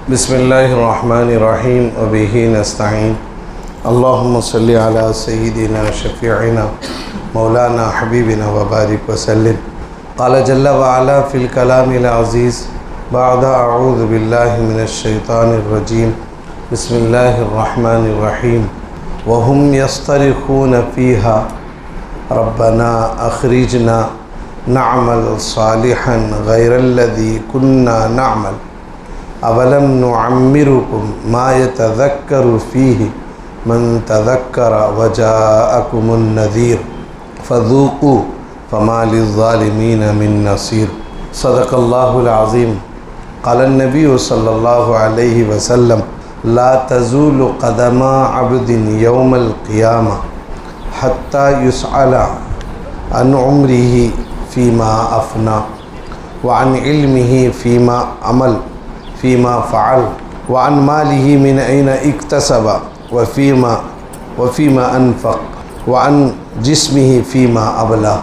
बिस्मिल्लाहिर्रहमानिर्रहीम वबिही नस्तईन अल्लाहुम्मा सल्लि अला सय्यिदिना शफ़ीइना मौलाना हबीबिना व बारिक वसल्लिम। क़ाल जल्ल व अला फ़िल कलामिल अज़ीज़ बअद अऊज़ु बिल्लाहि मिनश शैतानिर रजीम बिस्मिल्लाहिर्रहमानिर्रहीम व हुम यस्तरिख़ून फ़ीहा रब्बना अख़रिजना नअमल सालिहन गैरल्लज़ी कुन्ना नअमल अवलम नुअम्मिरुकुम मा यतज़क्करु फ़ीहि मन तज़क्कर वजाअकुमुन नज़ीर फ़ज़ूक़ू फ़मा लिज़्ज़ालिमीन मिन नसीर। सदक़ल्लाहुल अज़ीम। क़ालन नबी सल्लल्लाहु अलैहि वसल्लम ला तज़ूलु क़दमा अब्दिन यौमल क़ियामा हत्ता युसअला अन उम्रिही फ़ीमा अफ़ना व अन इल्मिही फ़ीमा अमल फ़ीमा फ़अल व अन मालिही मिन ऐन इक्तसबा व फ़ीमा अनफ़क़ व अन जिस्मिही फ़ीमा अबला।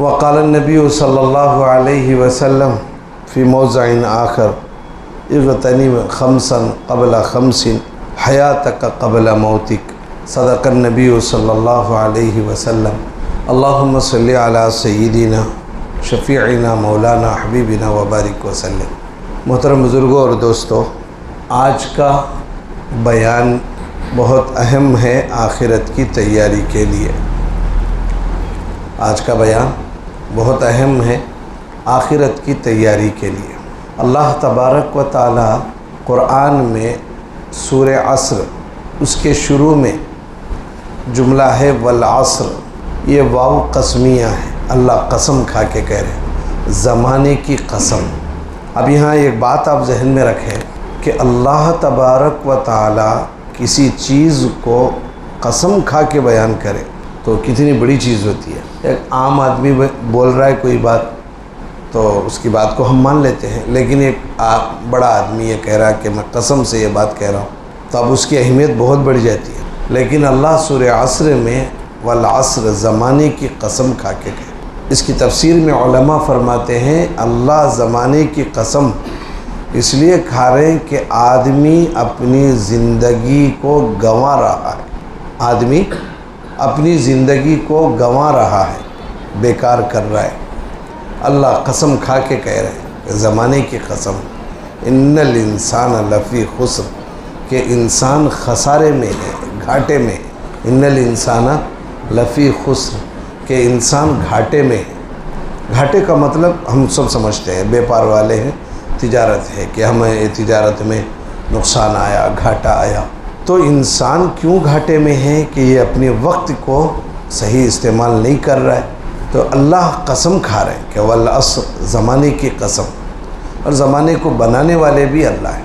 व क़ाल नबी सल्लल्लाहु अलैहि वसल्लम फ़ी मौज़िइन आख़र इग़तनिम ख़म्सन क़ब्ल ख़म्सिन हयातक क़ब्ल मौतिक। सदक़ नबी सल्लल्लाहु अलैहि वसल्लम। अल्लाहुम्मा सल्लि अला सय्यिदिना शफ़ीइना मौलाना हबीबिना व बारिक वसल्लम। मोहतरम बुज़ुर्गों और दोस्तों, आज का बयान बहुत अहम है आखिरत की तैयारी के लिए। आज का बयान बहुत अहम है आखिरत की तैयारी के लिए। अल्लाह तबारक व तआला कुरान में सूरह अस्र उसके शुरू में जुमला है वल अस्र, ये वाव कसमिया है। अल्लाह कसम खा के कह रहे हैं, ज़माने की कसम। अब यहाँ एक बात आप जहन में रखें कि अल्लाह तबारक व तआला किसी चीज़ को कसम खा के बयान करे तो कितनी बड़ी चीज़ होती है। एक आम आदमी बोल रहा है कोई बात तो उसकी बात को हम मान लेते हैं, लेकिन एक बड़ा आदमी ये कह रहा है कि मैं कसम से ये बात कह रहा हूँ, तो अब उसकी अहमियत बहुत बढ़ जाती है। लेकिन अल्लाह सूरह अस्र में वल अस्र, ज़माने की कसम खा के कहे। इसकी तफसीर में उलमा फरमाते हैं अल्लाह ज़माने की कसम इसलिए खा रहे हैं कि आदमी अपनी ज़िंदगी को गंवा रहा है। आदमी अपनी ज़िंदगी को गंवा रहा है, बेकार कर रहा है। अल्लाह कसम खा के कह रहे हैं, ज़माने की कसम, इन्नल इंसान लफ़ी खुस्र, के इंसान खसारे में है, घाटे में। इन्नल इंसान लफ़ी खुस्र, के इंसान घाटे में है। घाटे का मतलब हम सब समझते हैं, व्यापार वाले हैं, तिजारत है कि हमें तिजारत में नुकसान आया, घाटा आया। तो इंसान क्यों घाटे में है कि ये अपने वक्त को सही इस्तेमाल नहीं कर रहा है। तो अल्लाह कसम खा रहे हैं कि वल अस्र, ज़माने की कसम, और ज़माने को बनाने वाले भी अल्लाह है।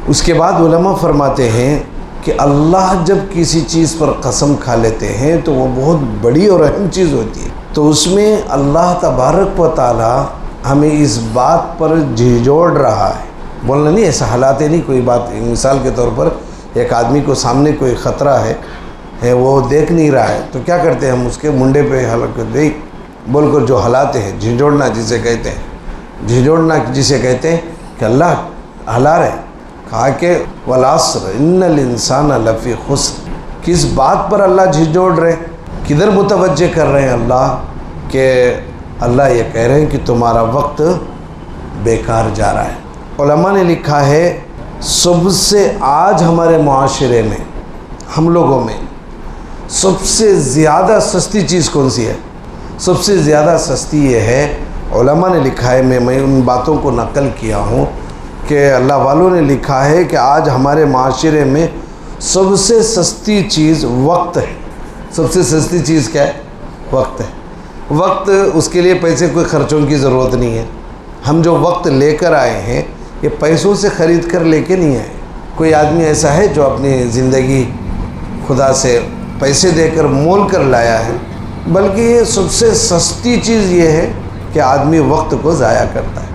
उसके बाद उलमा फरमाते हैं कि अल्लाह जब किसी चीज़ पर कसम खा लेते हैं तो वो बहुत बड़ी और अहम चीज़ होती है। तो उसमें अल्लाह तबारक व तआला हमें इस बात पर झिझोड़ रहा है। बोलना नहीं, ऐसा हालात नहीं, कोई बात। मिसाल के तौर पर एक आदमी को सामने कोई ख़तरा है वो देख नहीं रहा है, तो क्या करते हैं हम, उसके मुंडे पे हल्क दे बोलकर जो हलाते हैं, झिझोड़ना जिसे कहते हैं। झिझोड़ना जिसे कहते हैं कि अल्लाह हला रहे। कहा कि वल अस्र इन्नल इंसान लफ़ी खुस्र। किस बात पर अल्लाह झिझोड़ रहे, किधर मुतवज्जे कर रहे हैं अल्लाह, कि अल्लाह ये कह रहे हैं कि तुम्हारा वक्त बेकार जा रहा है। उलमा ने लिखा है सबसे आज हमारे मुआशरे में, हम लोगों में सबसे ज़्यादा सस्ती चीज़ कौन सी है? सबसे ज़्यादा सस्ती ये है, उलमा ने लिखा है, मैं उन बातों को नकल किया हूँ कि अल्लाह वालों ने लिखा है कि आज हमारे माशरे में सबसे सस्ती चीज़ वक्त है। सबसे सस्ती चीज़ क्या है? वक्त है। वक्त, उसके लिए पैसे कोई ख़र्चों की ज़रूरत नहीं है। हम जो वक्त लेकर आए हैं ये पैसों से ख़रीद कर लेके नहीं आए। कोई आदमी ऐसा है जो अपनी ज़िंदगी खुदा से पैसे देकर मोल कर लाया है, बल्कि ये सबसे सस्ती चीज़ ये है कि आदमी वक्त को ज़ाया करता है।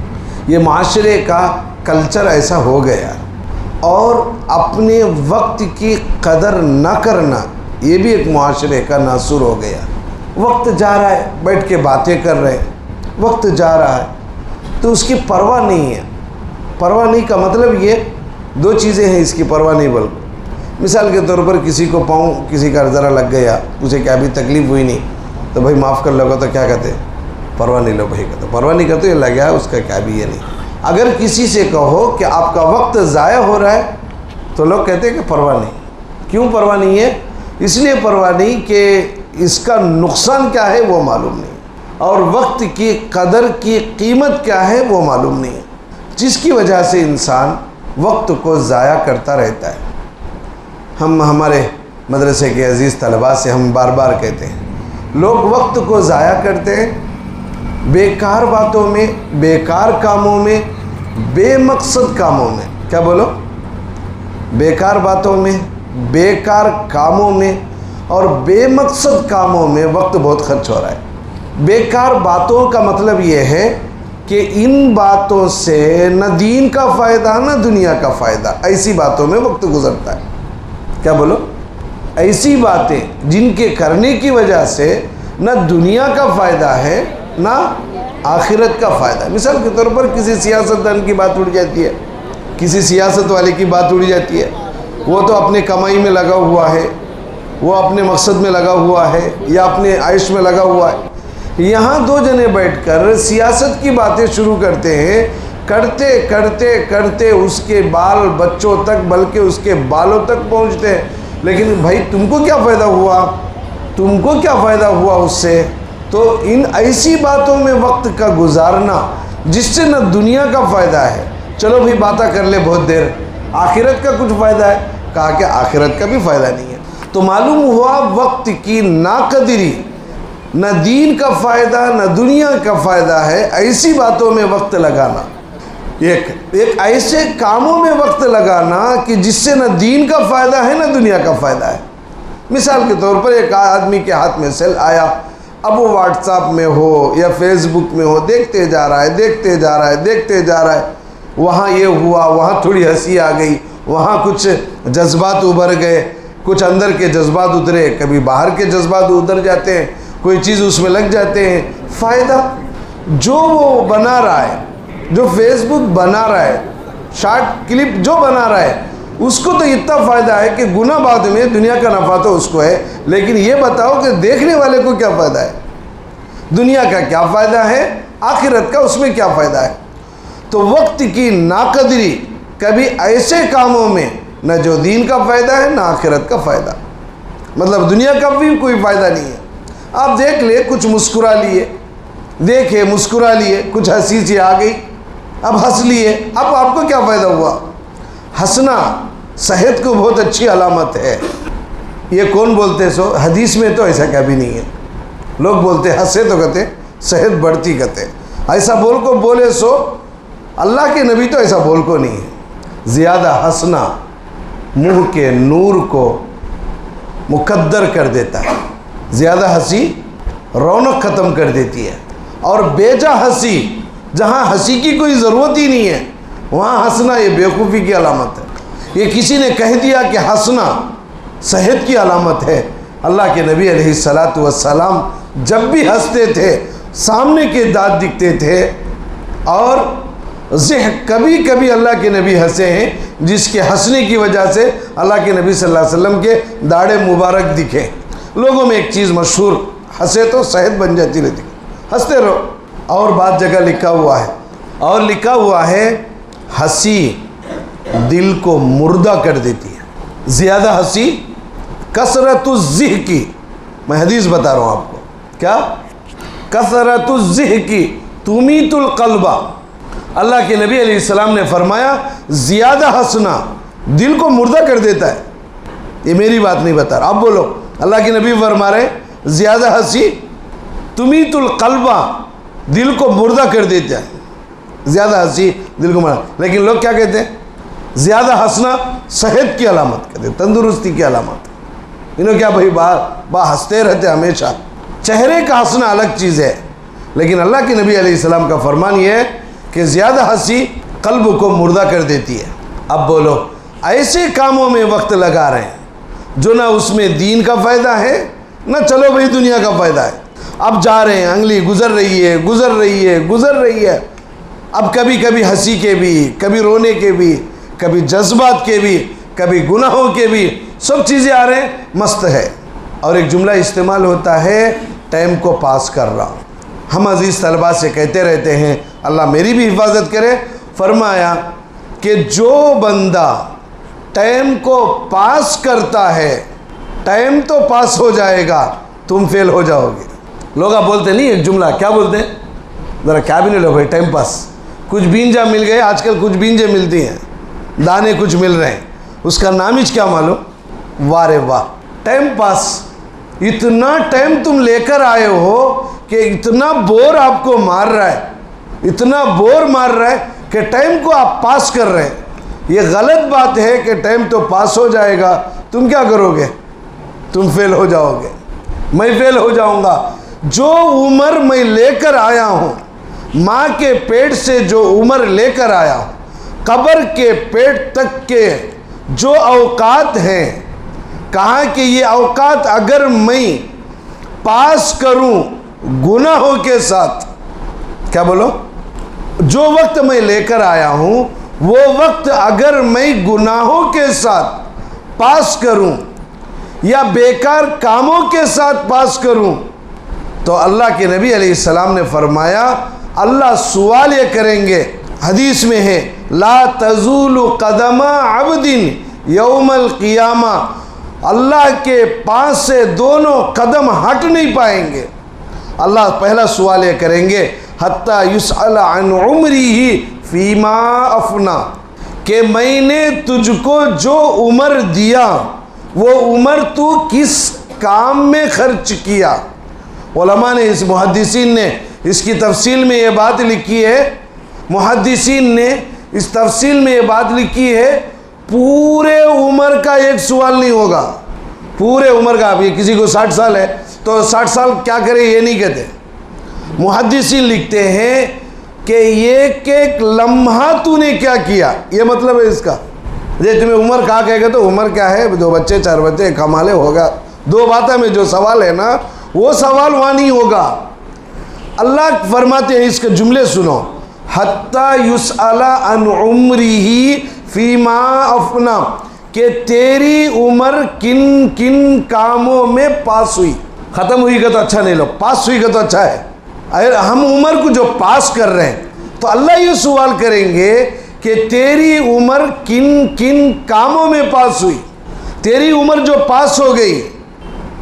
ये माशरे का कल्चर ऐसा हो गया, और अपने वक्त की कदर न करना ये भी एक माशरे का नासुर हो गया। वक्त जा रहा है, बैठ के बातें कर रहे हैं, वक्त जा रहा है तो उसकी परवाह नहीं है। परवाह नहीं का मतलब ये दो चीज़ें हैं इसकी परवाह नहीं। बल्कि मिसाल के तौर पर किसी को पाँव किसी का ज़रा लग गया, उसे क्या भी तकलीफ़ हुई नहीं, तो भाई माफ़ कर लोगे तो क्या कहते? परवाह नहीं लो भाई कहते, परवाह नहीं करते, ये लग गया उसका क्या भी, ये नहीं। अगर किसी से कहो कि आपका वक्त ज़ाया हो रहा है तो लोग कहते हैं कि परवाह नहीं। क्यों परवाह नहीं है? इसलिए परवाह नहीं कि इसका नुकसान क्या है वो मालूम नहीं, और वक्त की कदर की कीमत क्या है वो मालूम नहीं है, जिसकी वजह से इंसान वक्त को ज़ाया करता रहता है। हम हमारे मदरसे के अज़ीज़ तलबा से हम बार बार कहते हैं, लोग वक्त को ज़ाया करते हैं बेकार बातों में, बेकार कामों में, बेमकसद कामों में। क्या बोलो? बेकार बातों में, बेकार कामों में और बेमकसद कामों में वक्त बहुत खर्च हो रहा है। बेकार बातों का मतलब ये है कि इन बातों से न दीन का फ़ायदा न दुनिया का फ़ायदा, ऐसी बातों में वक्त गुजरता है। क्या बोलो? ऐसी बातें जिनके करने की वजह से न दुनिया का फ़ायदा है ना आखिरत का फ़ायदा। मिसाल के तौर पर किसी सियासतदान की बात उड़ जाती है, किसी सियासत वाले की बात उड़ जाती है, वो तो अपने कमाई में लगा हुआ है, वो अपने मकसद में लगा हुआ है या अपने आयुष में लगा हुआ है। यहाँ दो जने बैठकर सियासत की बातें शुरू करते हैं, करते करते करते उसके बाल बच्चों तक, बल्कि उसके बालों तक पहुँचते हैं। लेकिन भाई तुमको क्या फ़ायदा हुआ? तुमको क्या फ़ायदा हुआ उससे? तो इन ऐसी बातों में वक्त का गुजारना जिससे न दुनिया का फ़ायदा है, चलो भाई बातें कर ले बहुत देर, आखिरत का कुछ फ़ायदा है, कहा कि आखिरत का भी फ़ायदा नहीं है। तो मालूम हुआ वक्त की नाकदरी, न दीन का फ़ायदा न दुनिया का फ़ायदा है ऐसी बातों में वक्त लगाना, एक ऐसे कामों में वक्त लगाना कि जिससे न दीन का फ़ायदा है न दुनिया का फ़ायदा है। मिसाल के तौर पर एक आदमी के हाथ में सेल आया, अब वो व्हाट्सएप में हो या फेसबुक में हो, देखते जा रहा है, देखते जा रहा है, देखते जा रहा है, वहाँ ये हुआ, वहाँ थोड़ी हंसी आ गई, वहाँ कुछ जज्बात उभर गए, कुछ अंदर के जज्बात उतरे, कभी बाहर के जज्बात उतर जाते हैं, कोई चीज़ उसमें लग जाते हैं। फ़ायदा जो वो बना रहा है, जो फेसबुक बना रहा है, शॉर्ट क्लिप जो बना रहा है, उसको तो इतना फ़ायदा है कि गुना बाद में दुनिया का नफ़ा तो उसको है, लेकिन ये बताओ कि देखने वाले को क्या फ़ायदा है? दुनिया का क्या फ़ायदा है? आखिरत का उसमें क्या फ़ायदा है? तो वक्त की नाकदरी कभी ऐसे कामों में न जो दीन का फ़ायदा है न आखिरत का फ़ायदा, मतलब दुनिया का भी कोई फ़ायदा नहीं है। आप देख ले, कुछ मुस्कुरा लिए, देखे मुस्कुरा लिए, कुछ हंसी सी आ गई, अब हंस लिए, अब आपको क्या फ़ायदा हुआ? हंसना सेहत को बहुत अच्छी अलामत है। ये कौन बोलते? सो हदीस में तो ऐसा कभी नहीं है। लोग बोलते हंसे तो कहते सेहत बढ़ती कहते, ऐसा बोल को बोले सो अल्लाह के नबी तो ऐसा बोल को नहीं है। ज़्यादा हंसना मुंह के नूर को मुकद्दर कर देता है, ज़्यादा हंसी रौनक ख़त्म कर देती है, और बेजा हंसी, जहाँ हंसी की कोई ज़रूरत ही नहीं है वहाँ हंसना ये बेवकूफ़ी की अलामत है। ये किसी ने कह दिया कि हंसना सेहत की अलामत है। अल्लाह के नबी अलैहिस्सलातु वस्सलाम जब भी हंसते थे सामने के दांत दिखते थे, और कभी कभी अल्लाह के नबी हंसे हैं जिसके हंसने की वजह से अल्लाह के नबी सल्लल्लाहु अलैहि वसल्लम के दाढ़े मुबारक दिखे। लोगों में एक चीज़ मशहूर, हंसे तो सेहत बन जाती रहती, हंसते रहो। और बात जगह लिखा हुआ है, और लिखा हुआ है हंसी दिल को मुर्दा कर देती है। ज़्यादा हंसी कसरतुज़्ज़िह की, मैं हदीस बता रहा हूँ आपको, क्या? कसरतुज़्ज़िह की तुमीतुल क़ल्बा। अल्लाह के नबी अलैहिस्सलाम ने फरमाया ज़्यादा हंसना दिल को मुर्दा कर देता है। ये मेरी बात नहीं बता रहा, आप बोलो। अल्लाह के नबी फरमा रहे ज़्यादा हंसी तुमीतुल क़ल्बा, दिल को मुर्दा कर देता है। ज़्यादा हंसी दिल को मारा, लेकिन लोग क्या कहते हैं? ज़्यादा हंसना सेहत की अलामत कहते, तंदुरुस्ती की अलामत। इन्हों क्या भाई बा हंसते रहते हमेशा। चेहरे का हंसना अलग चीज़ है, लेकिन अल्लाह के नबी अलैहिस्सलाम का फरमान ये है कि ज़्यादा हंसी कल्ब को मुर्दा कर देती है। अब बोलो, ऐसे कामों में वक्त लगा रहे हैं जो ना उसमें दीन का फ़ायदा है ना चलो भाई दुनिया का फ़ायदा है। अब जा रहे हैं, अंगली गुजर रही है, गुजर रही है, गुजर रही है। अब कभी कभी हंसी के भी, कभी रोने के भी, कभी जज्बात के भी, कभी गुनाहों के भी, सब चीज़ें आ रहे हैं, मस्त है। और एक जुमला इस्तेमाल होता है, टाइम को पास कर रहा हूँ। हम अजीज़ तलबा से कहते रहते हैं, अल्लाह मेरी भी हिफाजत करे, फरमाया कि जो बंदा टाइम को पास करता है, टाइम तो पास हो जाएगा, तुम फेल हो जाओगे। लोग आप बोलते नहीं एक जुमला, क्या बोलते हैं, ज़रा क्या भी नहीं लो भाई, टाइम पास। कुछ बींजा मिल गए, आजकल कुछ बींजे मिलती हैं, दाने कुछ मिल रहे हैं, उसका नाम ही क्या मालूम, वाह रे वाह, टाइम पास। इतना टाइम तुम लेकर आए हो कि इतना बोर आपको मार रहा है, इतना बोर मार रहा है कि टाइम को आप पास कर रहे हैं। ये गलत बात है कि टाइम तो पास हो जाएगा, तुम क्या करोगे, तुम फेल हो जाओगे, मैं फेल हो जाऊंगा। जो उम्र मैं लेकर आया हूँ, माँ के पेट से जो उम्र लेकर आया हूँ, कब्र के पेट तक के जो औकात हैं, कहा कि ये औकात अगर मैं पास करूं गुनाहों के साथ, क्या बोलो, जो वक्त मैं लेकर आया हूं वो वक्त अगर मैं गुनाहों के साथ पास करूं या बेकार कामों के साथ पास करूं, तो अल्लाह के नबी अलैहिस्सलाम ने फरमाया, अल्लाह सवाल ये करेंगे, हदीस में है, ला तज़ूलु क़दमा अब्दिन यौमल क़ियामा, अल्लाह के पास से दोनों कदम हट नहीं पाएंगे। अल्लाह पहला सवाल ये करेंगे, हत्ता युसअल अन उम्रिही फीमा अफना, कि मैंने तुझको जो उम्र दिया वो उम्र तू किस काम में खर्च किया। उलमा ने, इस मुहद्दिसीन ने इसकी तफसील में ये बात लिखी है, मुहद्दिसीन ने इस तफसील में ये बात लिखी है, पूरे उम्र का एक सवाल नहीं होगा, पूरे उम्र का। अभी किसी को 60 साल है तो 60 साल क्या करे ये नहीं कहते, मुहद्दिसीन लिखते हैं कि एक एक लम्हा तूने क्या किया, ये मतलब है इसका। जैसे तुम्हें उम्र कहा कहेगा तो उम्र क्या है, 2 बच्चे 4 बच्चे कमाले होगा, 2 बातें में जो सवाल है ना वो सवाल वहाँ नहीं होगा। अल्लाह फरमाते हैं, इसके जुमले सुनो, हत्ता युसअला अन उम्रिही फीमा अफना, कि तेरी उम्र किन किन कामों में पास हुई। ख़त्म हुई का तो अच्छा नहीं लो, पास हुई का तो अच्छा है। अगर हम उम्र को जो पास कर रहे हैं तो अल्लाह ये सवाल करेंगे कि तेरी उम्र किन किन कामों में पास हुई। तेरी उम्र जो पास हो गई,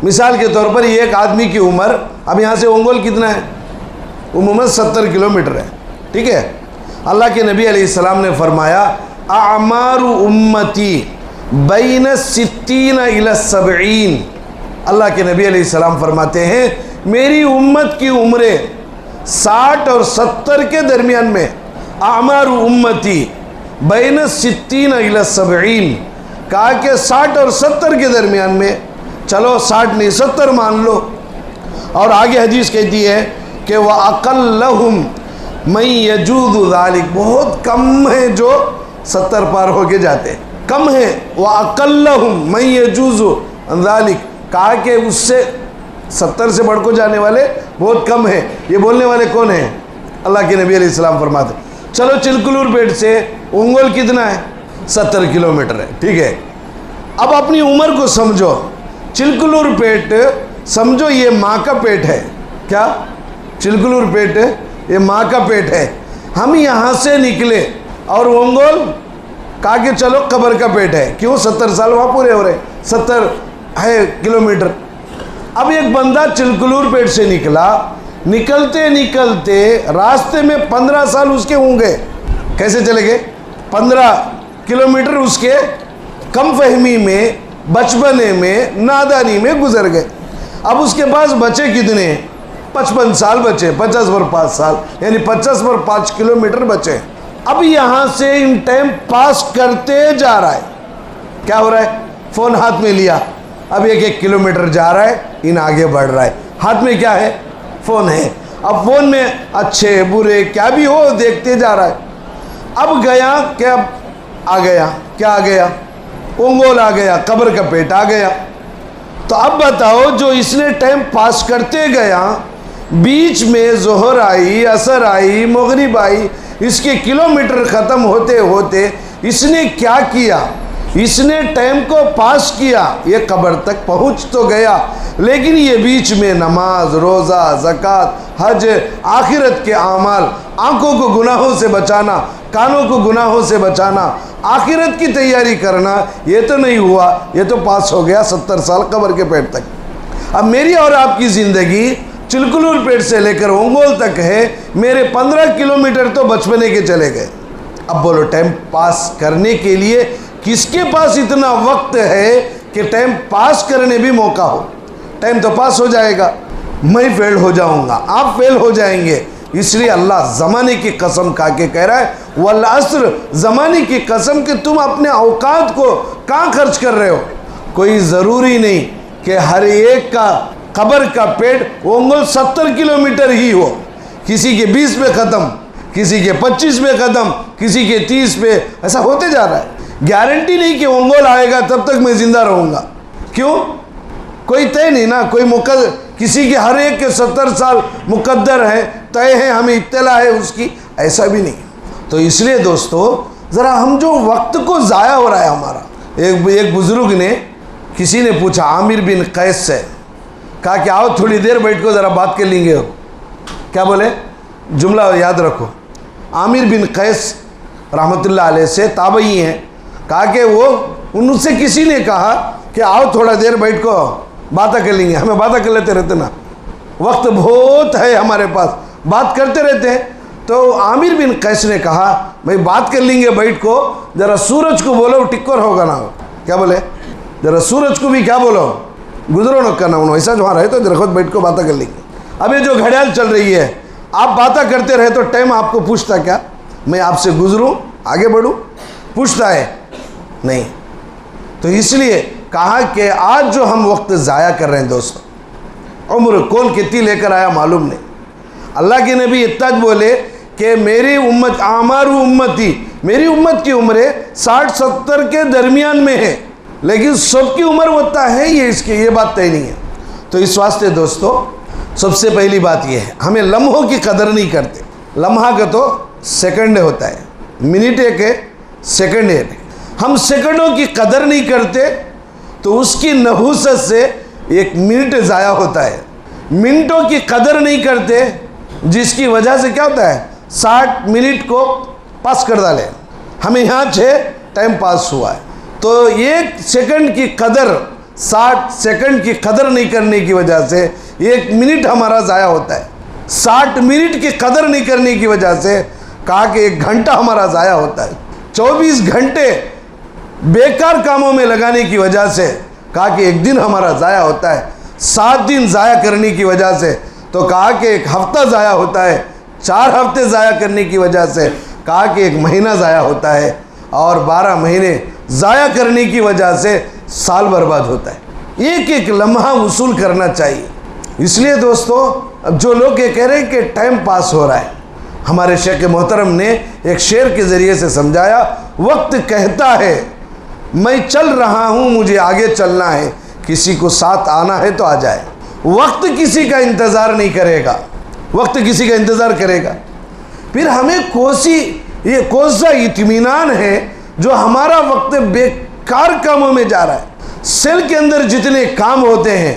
मिसाल के तौर पर एक आदमी की उम्र, अब यहाँ से ओंगोल कितना है, उम्र 70 किलोमीटर है, ठीक है। अल्लाह के नबी अलैहिस्सलाम ने फरमाया, आमारु उम्मती बैन सित्तीन इला सबईन, अल्लाह के नबी अलैहिस्सलाम फरमाते हैं मेरी उम्मत की उम्रें 60 और 70 के दरमियान में। आमारु उम्मती बैन सित्तीन इला सबईन, कहा कि 60 और 70 के दरमियान में, चलो 60 नहीं 70 मान लो। और आगे हदीस कहती है कि वह अक़ल्लहुम मैं यजूदु ज़ालिक, बहुत कम है जो 70 पार होके जाते, कम है। वह अक़ल्लहुम मैं यजूज़ु ज़ालिक, कहा कि उससे 70 से बढ़ को जाने वाले बहुत कम है। ये बोलने वाले कौन है, अल्लाह के नबी अलैहिस्सलाम फरमाते। चलो चिलकुलूर पेट से उंगोल कितना है, 70 किलोमीटर है, ठीक है। अब अपनी उम्र को समझो, चिलकुलूर पेट समझो ये माँ का पेट है, क्या चिलकुलूर पेट ये माँ का पेट है। हम यहाँ से निकले और उंगोल कहा कि चलो कब्र का पेट है, क्यों 70 साल वहाँ पूरे हो रहे, 70 है किलोमीटर। अब एक बंदा चिलकुलूर पेट से निकला, निकलते निकलते रास्ते में 15 साल उसके होंगे, कैसे चले गए, 15 किलोमीटर उसके कम फहमी में, बचपने में, नादानी में गुजर गए। अब उसके पास बचे कितने, 55 साल बचे, 50 पर 5 साल, यानी 50 पर 5 किलोमीटर बचे। अब यहाँ से इन टाइम पास करते जा रहा है, क्या हो रहा है, फ़ोन हाथ में लिया, अब 1-1 किलोमीटर जा रहा है, इन आगे बढ़ रहा है, हाथ में क्या है, फ़ोन है। अब फ़ोन में अच्छे बुरे क्या भी हो देखते जा रहा है। अब गया क्या, आ गया, क्या आ गया, उंगोल आ गया, कब्र का पेट आ गया। तो अब बताओ, जो इसने टाइम पास करते गया, बीच में जोहर आई, असर आई, मगरिब आई, इसके किलोमीटर ख़त्म होते होते इसने क्या किया, इसने टाइम को पास किया, ये कब्र तक पहुंच तो गया, लेकिन ये बीच में नमाज, रोज़ा, ज़कात, हज, आखिरत के आमाल, आंखों को गुनाहों से बचाना, कानों को गुनाहों से बचाना, आखिरत की तैयारी करना, ये तो नहीं हुआ। ये तो पास हो गया 70 साल कब्र के पेट तक। अब मेरी और आपकी ज़िंदगी चिलकुलूर पेट से लेकर ओंगोल तक है। मेरे 15 किलोमीटर तो बचपने के चले गए। अब बोलो, टाइम पास करने के लिए किसके पास इतना वक्त है कि टाइम पास करने भी मौका हो? टाइम तो पास हो जाएगा, मैं फेल हो जाऊंगा, आप फेल हो जाएंगे। इसलिए अल्लाह ज़माने की कसम खा के कह रहा है, वल अस्र, ज़माने की कसम कि तुम अपने औकात को कहाँ खर्च कर रहे हो। कोई ज़रूरी नहीं कि हर एक का कब्र का पेट ओंगल 70 किलोमीटर ही हो। किसी के 20 पे ख़त्म, किसी के 25 पे ख़त्म, किसी के 30 पे, ऐसा होते जा रहा है। गारंटी नहीं कि ओंगोल आएगा तब तक मैं ज़िंदा रहूँगा। क्यों? कोई तय नहीं ना। कोई किसी के हर एक के 70 साल मुकद्दर है, तय है, हमें इत्तला है उसकी, ऐसा भी नहीं। तो इसलिए दोस्तों, ज़रा हम जो वक्त को ज़ाया हो रहा है हमारा। एक बुज़ुर्ग ने, किसी ने पूछा आमिर बिन कैस से, कहा कि आओ थोड़ी देर बैठ को ज़रा बात कर लेंगे। क्या बोले? जुमला याद रखो। आमिर बिन कैस रहमतुल्लाह अलैह से ताबई हैं। कहा कि वो उनसे किसी ने कहा कि आओ थोड़ा देर बैठ को बातें कर लेंगे। हमें बातें कर लेते रहते ना, वक्त बहुत है हमारे पास, बात करते रहते हैं। तो आमिर बिन कैस ने कहा, भाई बात कर लेंगे बैठ को, ज़रा सूरज को बोलो टिक्कर होगा ना। क्या बोले? ज़रा सूरज को भी क्या बोलो, गुजरो न करना। उन्होंने ऐसा जो रहे तो जरा खुद बैठ को बातें कर लेंगे। अब ये जो घड़ियाल चल रही है, आप बातें करते रहे तो टाइम आपको पूछता क्या मैं आपसे गुजरूं, आगे बढ़ूं? पूछता है नहीं। तो इसलिए कहा कि आज जो हम वक्त ज़ाया कर रहे हैं दोस्तों, उम्र कौन कितनी लेकर आया मालूम नहीं। अल्लाह के नबी इतना बोले कि मेरी उम्मत आमारू उम्मती, मेरी उम्मत की उम्र 60-70 के दरमियान में है, लेकिन सबकी उम्र होता है ये बात तय नहीं है। तो इस वास्ते दोस्तों, सबसे पहली बात यह है, हमें लम्हों की कदर नहीं करते। लम्हा का तो सेकंड होता है, मिनट एक है, सेकंड एक है। हम सेकंडों की कदर नहीं करते तो उसकी नहूसत से एक मिनट ज़ाया होता है। मिनटों की कदर नहीं करते जिसकी वजह से क्या होता है, 60 मिनट को पास कर डाले। हमें यहाँ 6 टाइम पास हुआ है। तो एक सेकंड की कदर, 60 सेकंड की कदर नहीं करने की वजह से 1 मिनट हमारा ज़ाया होता है। 60 मिनट की कदर नहीं करने की वजह से कहा कि 1 घंटा हमारा ज़ाया होता है। 24 घंटे बेकार कामों में लगाने की वजह से कहा कि 1 दिन हमारा ज़ाया होता है। 7 दिन ज़ाया करने की वजह से तो कहा कि 1 हफ्ता ज़ाया होता है। 4 हफ्ते ज़ाया करने की वजह से कहा कि 1 महीना ज़ाया होता है। और 12 महीने ज़ाया करने की वजह से साल बर्बाद होता है। एक एक लम्हा वसूल करना चाहिए। इसलिए दोस्तों, अब जो लोग ये कह रहे हैं कि टाइम पास हो रहा है, हमारे शेख मोहतरम ने एक शेर के ज़रिए से समझाया। वक्त कहता है मैं चल रहा हूँ, मुझे आगे चलना है, किसी को साथ आना है तो आ जाए। वक्त किसी का इंतज़ार नहीं करेगा, वक्त किसी का इंतज़ार करेगा। फिर हमें कौन सा इत्मीनान है जो हमारा वक्त बेकार कामों में जा रहा है। सेल के अंदर जितने काम होते हैं,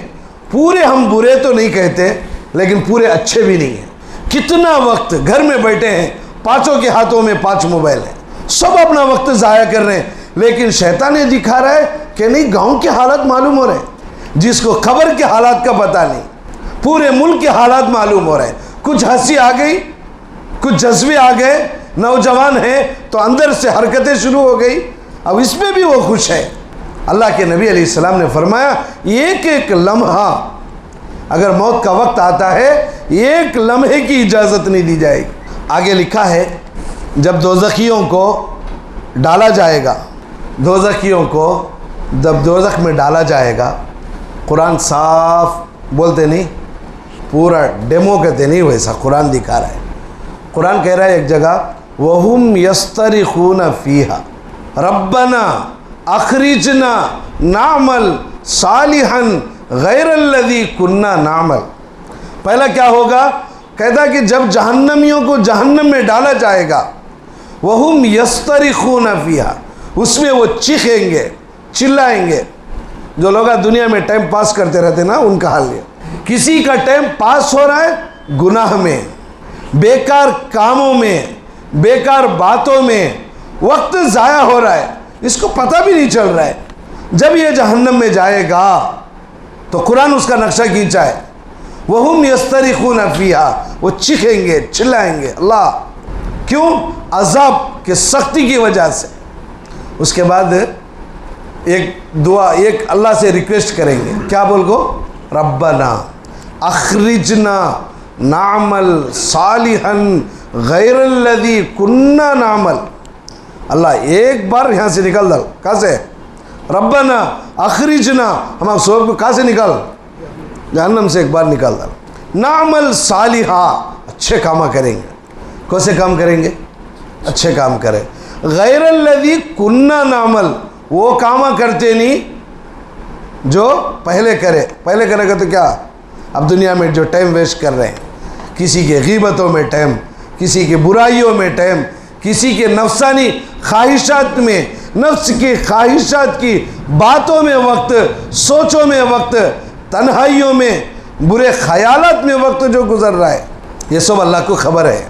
पूरे हम बुरे तो नहीं कहते, लेकिन पूरे अच्छे भी नहीं हैं। कितना वक्त घर में बैठे हैं, 5 के हाथों में 5 मोबाइल हैं, सब अपना वक्त ज़ाया कर रहे हैं। लेकिन शैतान ये दिखा रहा है कि नहीं, गांव के हालात मालूम हो रहे हैं, जिसको खबर के हालात का पता नहीं, पूरे मुल्क के हालात मालूम हो रहे हैं। कुछ हंसी आ गई, कुछ जज्बे आ गए, नौजवान है तो अंदर से हरकतें शुरू हो गई, अब इसमें भी वो खुश है। अल्लाह के नबी अलैहिस्सलाम ने फरमाया, एक एक लम्हा, अगर मौत का वक्त आता है, 1 लम्हे की इजाज़त नहीं दी जाएगी। आगे लिखा है, जब दोज़खियों को डाला जाएगा, दोज़खियों को जब दोज़ख में डाला जाएगा, कुरान साफ बोलते नहीं, पूरा डेमो कहते नहीं, वैसा कुरान दिखा रहा है। कुरान कह रहा है एक जगह, वहुम यस्तरिखून फीहा रब्बना अखरिजना नामल सालिहन गैरल्लज़ी कुन्ना नामल। पहला क्या होगा, कहता कि जब जहन्नमियों को जहन्नम में डाला जाएगा, वहुम यस्तरिखून फीहा, उसमें वो चीखेंगे, चिल्लाएंगे। जो लोग दुनिया में टाइम पास करते रहते ना, उनका हाल ये। किसी का टाइम पास हो रहा है गुनाह में, बेकार कामों में, बेकार बातों में, वक्त ज़ाया हो रहा है, इसको पता भी नहीं चल रहा है। जब ये जहन्नम में जाएगा तो कुरान उसका नक्शा खींचा है, वहुम यस्तरिखून फीहा, वो चीखेंगे, चिल्लाएंगे। अल्लाह क्यों? अजाब के सख्ती की वजह से। उसके बाद एक दुआ, एक अल्लाह से रिक्वेस्ट करेंगे, क्या बोल गो? रब्बना अखरिजना नामल सालिहन गैरल्लज़ी कुन्ना नामल। अल्लाह एक बार यहाँ से निकल दल। कहाँ से? रब्बना अखरिजना, हम सब कहाँ से निकल? जहन्नम से एक बार निकल दल। नामल सालिहा, अच्छे काम करेंगे। कौन से काम करेंगे? अच्छे काम करें। गैरल्लज़ी कुन्ना नामल, वो काम करते नहीं जो पहले करे। पहले करेगा तो क्या? अब दुनिया में जो टाइम वेस्ट कर रहे हैं, किसी के ग़ीबतों में टाइम, किसी के बुराइयों में टाइम, किसी के नफसानी ख्वाहिशात में, नफ्स की ख्वाहिशात की बातों में वक्त, सोचों में वक्त, तन्हाइयों में, बुरे ख्यालात में वक्त जो गुजर रहा है, ये सब अल्लाह को खबर है।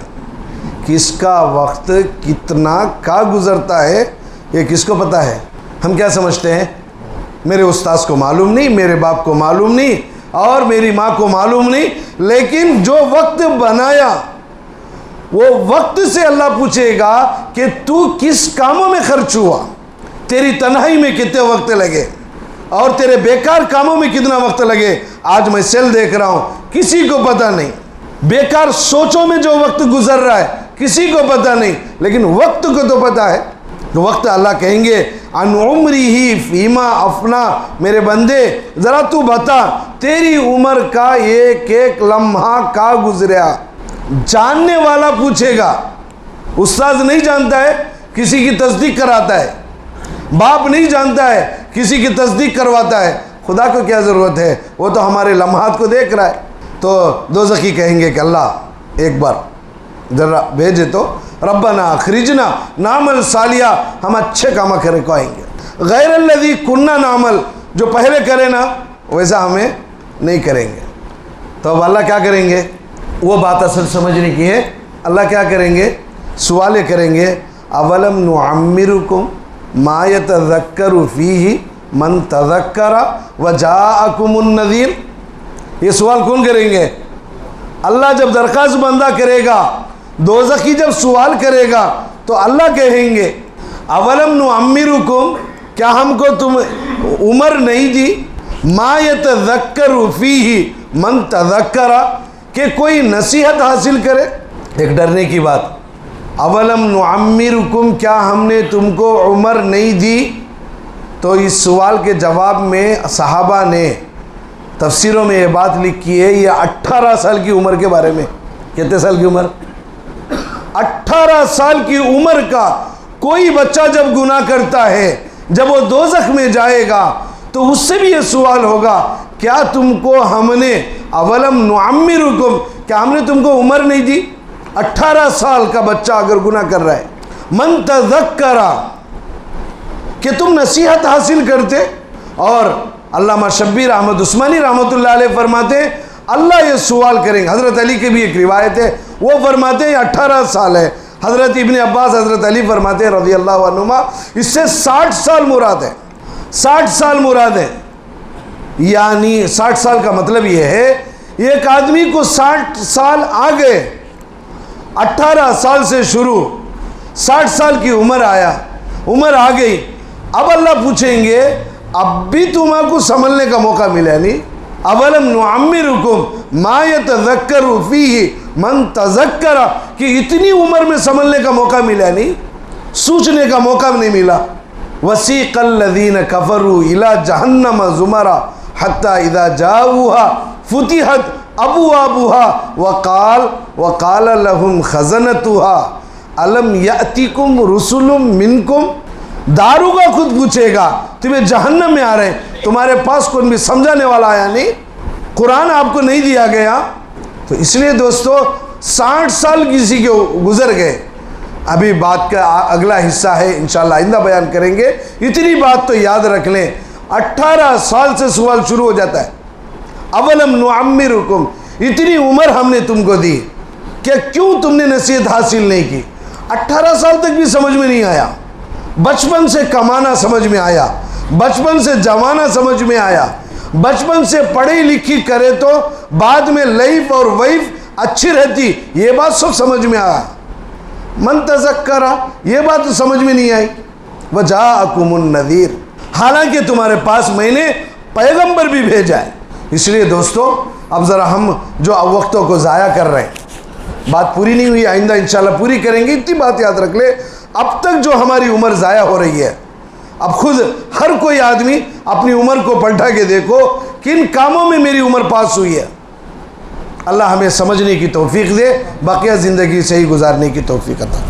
किसका वक्त कितना का गुजरता है ये किसको पता है? हम क्या समझते हैं? मेरे उस्ताद को मालूम नहीं, मेरे बाप को मालूम नहीं, और मेरी माँ को मालूम नहीं। लेकिन जो वक्त बनाया, वो वक्त से अल्लाह पूछेगा कि तू किस कामों में खर्च हुआ, तेरी तन्हाई में कितने वक्त लगे, और तेरे बेकार कामों में कितना वक्त लगे। आज मैं सेल देख रहा हूँ, किसी को पता नहीं। बेकार सोचों में जो वक्त गुजर रहा है किसी को पता नहीं, लेकिन वक्त को तो पता है। तो वक्त अल्लाह कहेंगे अन उम्री ही फीमा अफना, मेरे बंदे ज़रा तू बता तेरी उम्र का एक एक लम्हा का गुजरा। जानने वाला पूछेगा। उस्ताद नहीं जानता है, किसी की तस्दीक कराता है। बाप नहीं जानता है, किसी की तस्दीक करवाता है। खुदा को क्या ज़रूरत है? वो तो हमारे लम्हात को देख रहा है। तो दोज़खी कहेंगे कि अल्लाह एक बार ज़रा भेजे तो रब्बना अखरिजना नामल सालिया, हम अच्छे काम करे को आएंगे। गैरल्लज़ी कुन्ना नामल, जो पहले करे ना वैसा हमें नहीं करेंगे। तो अब अल्लाह क्या करेंगे? वो बात असल समझने की है। अल्लाह क्या करेंगे? सवाल करेंगे अवलम नुअम्मिरुकुम मा यतज़क्करु फ़ीही मन तज़क्करा व जाअकुमुन नज़ीर। ये सवाल कौन करेंगे? अल्लाह जब दरख्वास्त बंदा करेगा, दोज़खी जब सवाल करेगा तो अल्लाह कहेंगे अवलम नुअम्मिरुकुम, क्या हमको तुम उम्र नहीं दी? मा यतज़क्करु फ़ीही मन तज़क्करा, कि कोई नसीहत हासिल करे। एक डरने की बात, अवलम नुअम्मिरुकुम, क्या हमने तुमको उम्र नहीं दी? तो इस सवाल के जवाब में सहाबा ने तफसीरों में ये बात लिखी है, ये 18 साल की उम्र के बारे में। कितने साल की उम्र? 18 साल की उम्र का कोई बच्चा जब गुनाह करता है, जब वो दोज़ख में जाएगा तो उससे भी ये सवाल होगा, क्या तुमको हमने अवलम नुअम्मिरुकुम, क्या हमने तुमको उम्र नहीं दी? 18 साल का बच्चा अगर गुनाह कर रहा है, मन तज़क्करा, कि तुम नसीहत हासिल करते। और अल्लामा शब्बीर अहमद उस्मानी रहमतुल्लाह अलैह फरमाते हैं अल्लाह ये सवाल करेंगे। हज़रत अली की भी एक रिवायत है, वो फरमाते हैं 18 साल है। हज़रत इब्ने अब्बास हज़रत अली फरमाते हैं रज़ी अल्लाह अन्हुमा, इससे 60 साल मुराद है। 60 साल मुराद है। यानी 60 साल का मतलब ये है, एक आदमी को 60 साल आ गए, 18 साल से शुरू 60 साल की उम्र उम्र आ गई। अब अल्लाह पूछेंगे अब भी तुम्हारा संभलने का मौका मिला नहीं? अवलम नुअम्मिरुकुम मा यतज़क्करु फ़ीही मन तज़क्करा, कि इतनी उम्र में संभलने का मौका मिला नहीं, सोचने का मौका नहीं मिला। वसीक़ल्लज़ीन कफ़रू इला जहन्नम ज़ुमरा हत्ता इज़ा जाऊहा फुतिहत अबवाबुहा वक़ाल लहुम ख़ज़नतुहा अलम यातिकुम रुसुलुम मिनकुम। दारूगा खुद पूछेगा तुम्हें जहन्नम में आ रहे हैं, तुम्हारे पास कौन भी समझाने वाला आया नहीं? कुरान आपको नहीं दिया गया? तो इसलिए दोस्तों 60 साल किसी के गुजर गए, अभी बात का अगला हिस्सा है, इंशाअल्लाह आइंदा बयान करेंगे। इतनी बात तो याद रख लें, 18 साल से सवाल शुरू हो जाता है, अवलम नुअम्मिरुकुम, इतनी उम्र हमने तुमको दी, क्या क्यों तुमने नसीहत हासिल नहीं की? 18 साल तक भी समझ में नहीं आया। बचपन से कमाना समझ में आया, बचपन से जमाना समझ में आया, बचपन से पढ़ी लिखी करे तो बाद में लाइफ और वाइफ अच्छी रहती, ये बात सब समझ में आया। मन तज़क्करा, ये बात तो समझ में नहीं आई। वजाअकुमुन नज़ीर, हालांकि तुम्हारे पास मैंने पैगंबर भी भेजा है। इसलिए दोस्तों, अब ज़रा हम जो वक्तों को ज़ाया कर रहे हैं, बात पूरी नहीं हुई, आइंदा इंशाल्लाह पूरी करेंगे। इतनी बात याद रख ले, अब तक जो हमारी उम्र ज़ाया हो रही है, अब खुद हर कोई आदमी अपनी उम्र को पलटा के देखो, किन कामों में मेरी उम्र पास हुई है। अल्लाह हमें समझने की तौफीक दे, बाक़िया ज़िंदगी सही गुजारने की तौफीक अता।